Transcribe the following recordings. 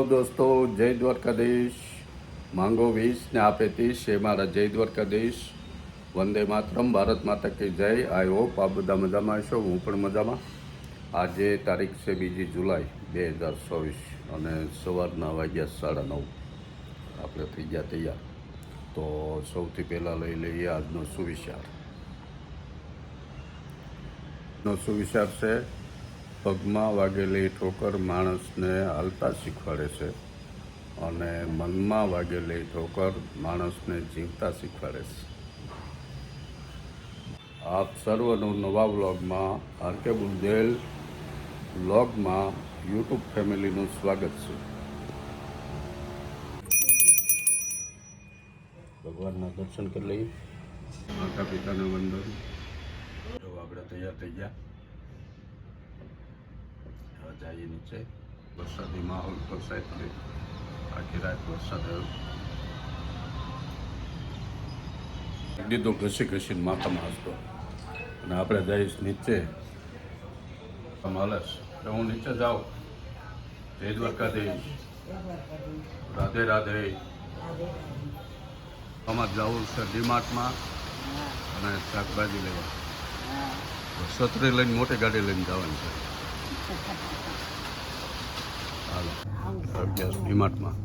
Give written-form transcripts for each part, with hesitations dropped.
દોસ્તો, જય દ્વારકાધીશ. માંગો 20 ને આપે 30 એ મારા જય દ્વારકાધીશ. વંદે માતરમ. ભારત માતા કી જય. આઈ હોપ આ બધા મજામાં હશો. હું પણ મજામાં. આજે તારીખ છે 2 જુલાઈ 2024 અને સવારના વાગ્યા 9:30. આપણે થઈ ગયા તૈયાર. તો સૌથી પહેલાં લઈ લઈએ આજનો સુવિચાર. સુવિચાર છે, પગમાં વાગેલી ઠોકર માણસને હાલતા શીખવાડે છે અને મનમાં વાગેલી ઠોકર માણસને જીવતા શીખવાડે છે. આપ સર્વનું નવા વ્લોગમાં આરકે બુંદેલ વ્લોગમાં યુટ્યુબ ફેમિલીનું સ્વાગત છે. ભગવાનના દર્શન કરી લઈએ. માતા પિતાને વંદન. તો આપણે તૈયાર થઈ ગયા. જઈએ નીચે. વરસાદી માહોલ પર સાહેબ આખી રાત વરસાદ આવ્યો દીધો ઘસી ઘસીને માથામાં હસતો. અને આપણે જઈશ નીચે. હાલસ તો હું નીચે જાઉં. જય દ્વારકાધીશ. રાધે રાધે. અમારે જવું છે ડીમાર્ટમાં અને શાકભાજી લેવા. છત્રી લઈને મોટી ગાડી લઈને જવાની છે. હાલો અભ્યાસ ડીમાર્ટમાં.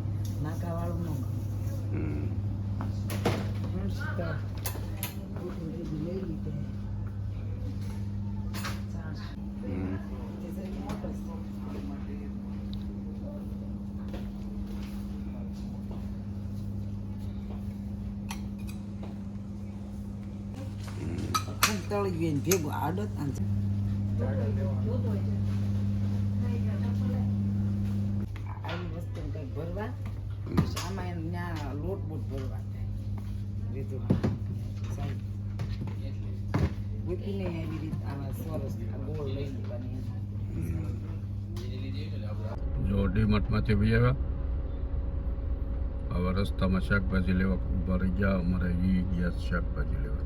ભેગું આડત આવી વસ્તુ કંઈક ભરવા આમાં ત્યાં લોટ બોટ ભરવા લીધું મૂકીને આવી રીતે આવા સરસ ગોળ લઈ લેવાની. જો ડીમાર્ટમાંથી બી આવ્યા. હવે રસ્તામાં શાકભાજી લેવા ઉભા રહી ગયા. અમારે એ ગયા શાકભાજી લેવા.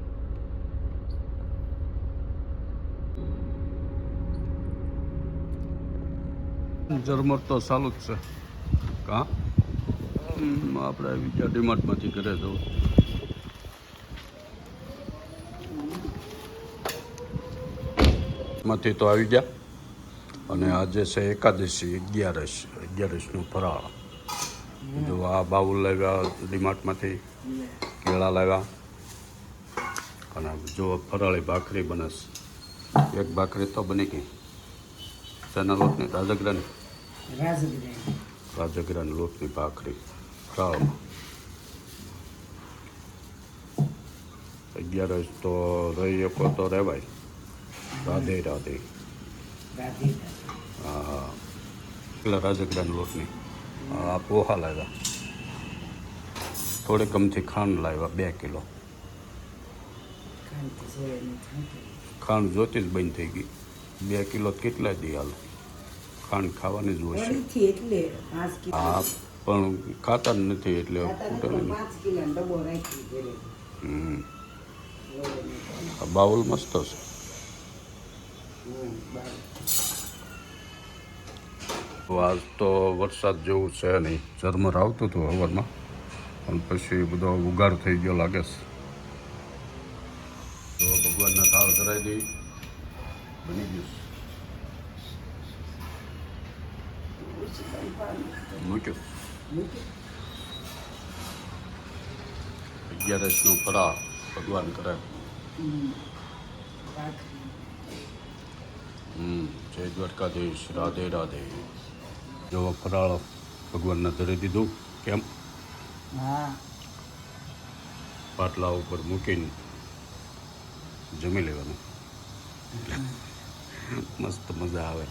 ઝરમર તો ચાલુ જ છે. કાં આપણે આવી ગયા ડીમાર્ટમાંથી ઘરે જવું. માંથી તો આવી ગયા. અને આજે છે એકાદશી, 11નું ફરાળ. જો આ બાઉલ લાવ્યા ડીમાર્ટમાંથી, કેળા લાવ્યા અને જો ફરાળી ભાખરી બને. એક ભાખરી તો બની ગઈ. ચના લોટની રાજગરાની લોટની ભાખરી ફરાળમાં. 11 તો રહી શકો તો રહેવાય. રાધે રાધે. હા પેલા રાજગરાની લોટની. આ પોહા લાવ્યા. થોડી કમથી ખાંડ લાવ્યા 2 કિલો. ખાંડ જોતી જ બંધ થઈ ગઈ. 2 કિલો કેટલા દી હાલ ખાંડ ખાવાની જ હોય છે. હા પણ ખાતા જ નથી એટલે આ બાઉલ મસ્ત છે. આજ તો વરસાદ જેવું છે નહીં. ઝરમર આવતું હતું હવારમાં પણ પછી બધો ઉગાડ થઈ ગયો લાગે છે. તો ભગવાનના થાળ ધરાવી દઈ. બની ગયું. મૂક્યું. 11નું ફરાળ ભગવાન કરે. જય દ્વારકાધીશ. રાધે રાધે. જો ફરાળ ભગવાનને ધરી દીધું. કેમ પાટલા ઉપર મૂકીને જમી લેવાનું. મસ્ત મજા આવે.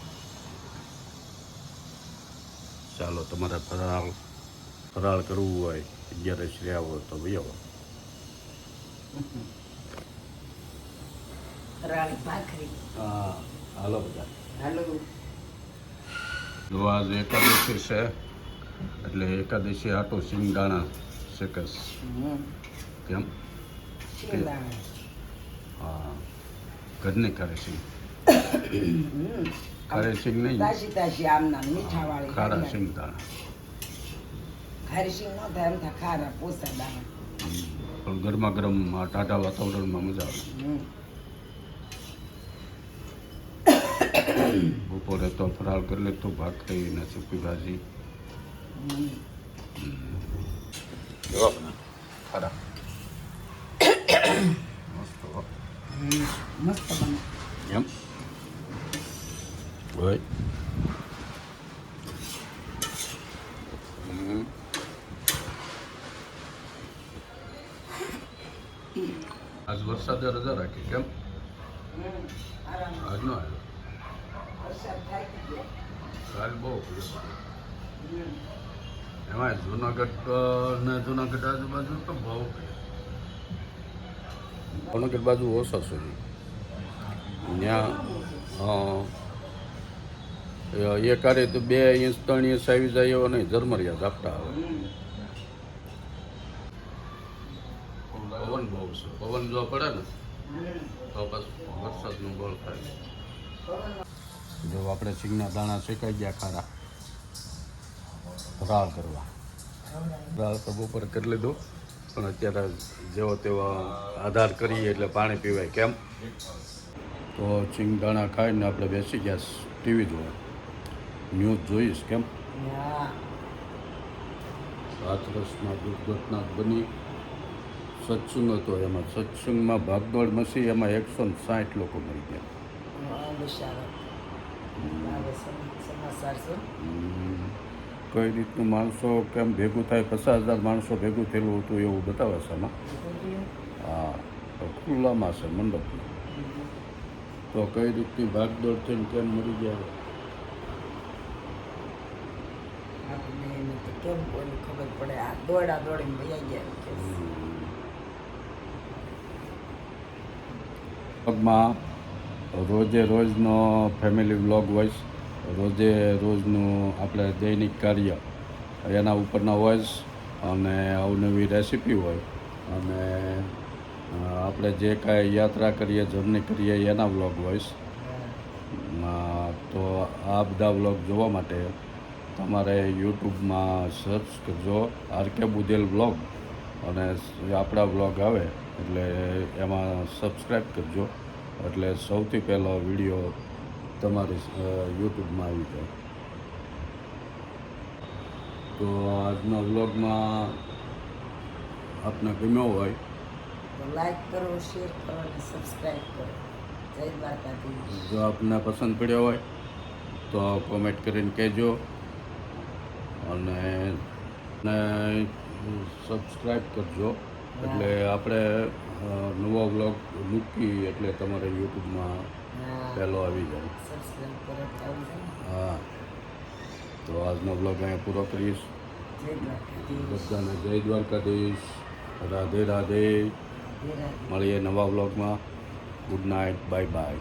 ચાલો તમારે ફરાળ કરવું હોય 11 આવો તો ભાઈ આવો. હા હાલો બધા. જો આજે એકાદશી છે એટલે એકાદશી આટો સિંગદાણા શેકસ. કેમ હા ઘરની કરે સિંગ. ખારે સિંગ નહીં, તાજી તાજી આમના મીઠા વાળી ખારા સિંગ દાણા. હરીસિંગ ન થાય એમ થાય ખારા પોસા દાણા પણ ગરમા ગરમ આ ટાઢા વાતાવરણમાં મજા આવે. બપોરે તો ફરાળ કરી લેતો ભાખરી ને સૂકી ભાજી. જો ખારા મસ્ત હો. મસ્ત બને એમ હોય. આજ વરસાદે રજા રાખી કેમ આરામ આજ નો આવ્યો વરસાદ થાય કે ગયો. કાલ બહુ પડ્યો. એમાં જુનાગઢ ને જુનાગઢ આજુબાજુ તો બહુ પડ્યો. જુનાગઢ બાજુ ઓછા છે ત્યાં એક આરે તો 2 ઇંચ 3 ઇંચ આવી જાય એવો નહીં, ઝરમરિયા ઝાપટા આવે. પવન બહુ છે, પવન જો પડે ને તો બસ વરસાદનું ગોળ થાય. જો આપણે સિંગના દાણા શેકાઈ ગયા ખારા ફરાળ કરવા. ફરાળ તો બપોરે કરી લીધું પણ અત્યારે જેવો તેવો આધાર કરીએ એટલે પાણી પીવાય કેમ. તો સિંગ દાણા ખાઈને આપણે બેસી ગયા ટીવી જોવા. ન્યૂઝ જોઈશ કેમ. હા હાથરસમાં દુર્ઘટના બની. સત્સંગ હતો એમાં, સત્સંગમાં ભાગદોડ મસી એમાં 160 લોકો મરી ગયા. બિચારા સમાચાર છે કઈ રીતનું માણસો કેમ ભેગું થાય, 50,000 માણસો ભેગું થયેલું હતું એવું બતાવે છે આમાં. હા તો ખુલ્લામાં છે મંડપમાં. તો કઈ રીતની ભાગદોડ થઈને કેમ મરી ગયા આપણને એને તો કેમ કોઈને ખબર પડે આ દોડા દોડીને વયા ગયા કે વ્લોગમાં રોજે રોજનો ફેમિલી વ્લોગ વોઇસ, રોજે રોજનું આપણે દૈનિક કાર્ય એના ઉપરના વોઇસ અને અવનવી રેસીપી હોય અને આપણે જે કાંઈ યાત્રા કરીએ જર્ની કરીએ એના વ્લોગ વોઇસ. તો આ બધા વ્લોગ જોવા માટે તમારે યુટ્યુબમાં સર્ચ કરજો આરકે બુદેલ વ્લોગ અને આપણા વ્લોગ આવે એટલે એમાં સબસ્ક્રાઈબ કરજો એટલે સૌથી પહેલો વિડીયો તમારી યુટ્યુબમાં આવી જાય. તો આજના વ્લોગમાં આપને ગમ્યો હોય તો લાઈક કરો, શેર કરો અને સબસ્ક્રાઈબ કરો. જય દ્વારકાધીશ. જો આપને પસંદ પડ્યો હોય તો કોમેન્ટ કરીને કહેજો અને સબસ્ક્રાઈબ કરજો એટલે આપણે નવો વ્લોગ મૂકી એટલે તમારે યુટ્યુબમાં પહેલો આવી જાય. સબસ્ક્રાઈબ કરો તો આવી જાય. હા તો આજનો વ્લોગ અહીંયા પૂરો કરીશ. જય દ્વારકાધીશ. બધાને જય દ્વારકાધીશ, રાધે રાધે. રાધે રાધે. મળીએ નવા વ્લોગમાં. Good night, bye bye.